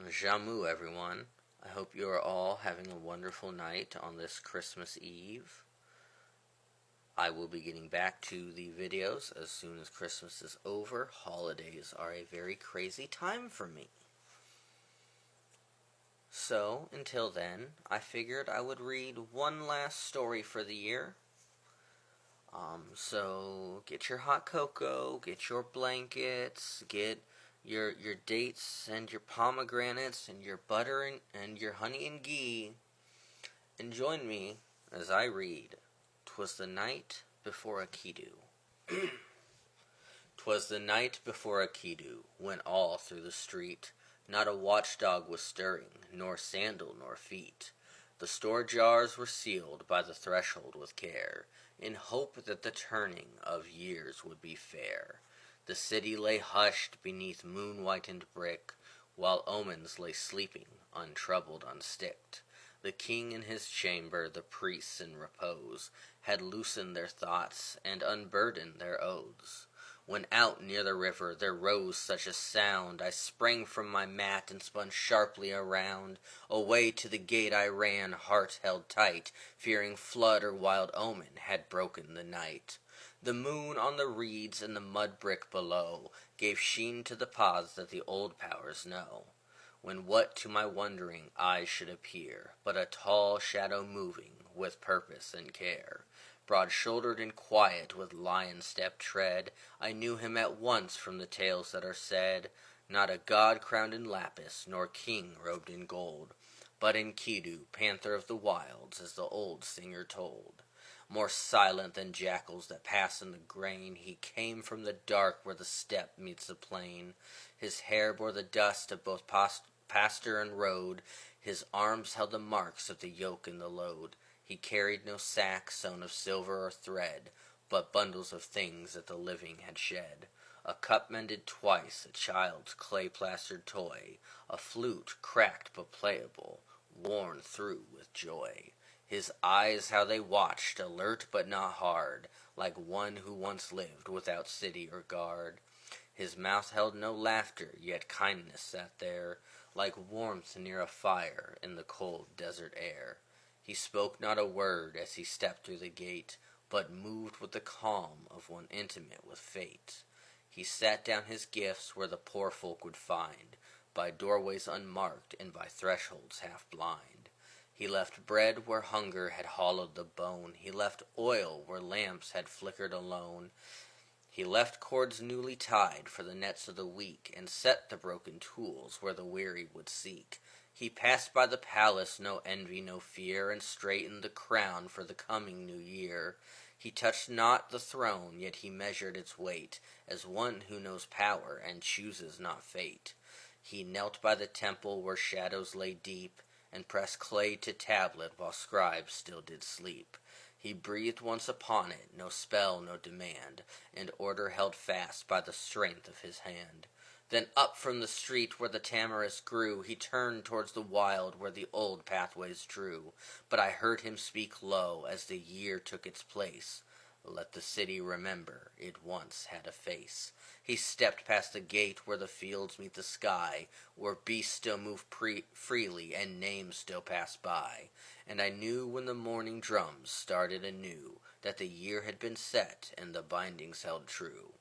Jamu, everyone. I hope you are all having a wonderful night on this Christmas Eve. I will be getting back to the videos as soon as Christmas is over. Holidays are a very crazy time for me. So, until then, I figured I would read one last story for the year. So get your hot cocoa, get your blankets, get your dates and your pomegranates and your butter and your honey and ghee, and join me as I read 'Twas the night before Akitu. 'Twas the night before Akitu, when all through the street not a watchdog was stirring, nor sandal nor feet. The store jars were sealed by the threshold with care, in hope that the turning of years would be fair. The city lay hushed beneath moon-whitened brick, while omens lay sleeping, untroubled, unsticked. The king in his chamber, the priests in repose, had loosened their thoughts and unburdened their oaths. When out near the river there rose such a sound, I sprang from my mat and spun sharply around. Away to the gate I ran, heart held tight, fearing flood or wild omen had broken the night. The moon on the reeds and the mud brick below gave sheen to the paths that the old powers know. When what to my wondering eyes should appear but a tall shadow moving with purpose and care. Broad-shouldered and quiet, with lion-step tread, I knew him at once from the tales that are said. Not a god crowned in lapis, nor king robed in gold, but Akitu, panther of the wilds, as the old singer told. More silent than jackals that pass in the grain, he came from the dark where the steppe meets the plain. His hair bore the dust of both pasture and road, his arms held the marks of the yoke and the load. He carried no sack sewn of silver or thread, but bundles of things that the living had shed. A cup mended twice, a child's clay-plastered toy, a flute cracked but playable, worn through with joy. His eyes how they watched, alert but not hard, like one who once lived without city or guard. His mouth held no laughter, yet kindness sat there, like warmth near a fire in the cold desert air. He spoke not a word as he stepped through the gate, but moved with the calm of one intimate with fate. He sat down his gifts where the poor folk would find, by doorways unmarked and by thresholds half blind. He left bread where hunger had hollowed the bone, he left oil where lamps had flickered alone. He left cords newly tied for the nets of the weak, and set the broken tools where the weary would seek. He passed by the palace, no envy, no fear, and straightened the crown for the coming new year. He touched not the throne, yet he measured its weight, as one who knows power and chooses not fate. He knelt by the temple where shadows lay deep, and pressed clay to tablet while scribes still did sleep. He breathed once upon it, no spell, no demand, and order held fast by the strength of his hand. Then up from the street where the tamarisk grew, he turned towards the wild where the old pathways drew. But I heard him speak low as the year took its place. Let the city remember it once had a face. He stepped past the gate where the fields meet the sky, where beasts still move freely and names still pass by. And I knew when the morning drums started anew that the year had been set and the bindings held true.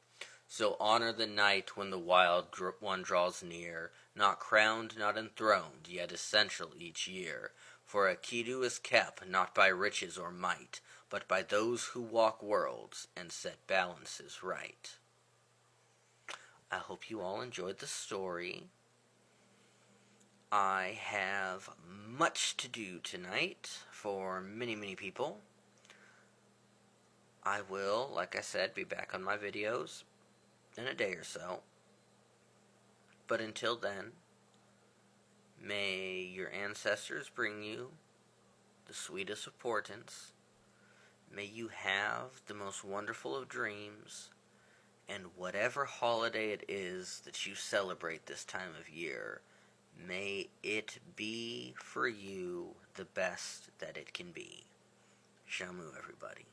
So honor the night when the wild one draws near, not crowned, not enthroned, yet essential each year. For Akitu is kept not by riches or might, but by those who walk worlds and set balances right. I hope you all enjoyed the story. I have much to do tonight for many people. I will, like I said, be back on my videos in a day or so. But until then, may your ancestors bring you the sweetest of portents. May you have the most wonderful of dreams, and whatever holiday it is that you celebrate this time of year, may it be for you the best that it can be. Shamu, everybody.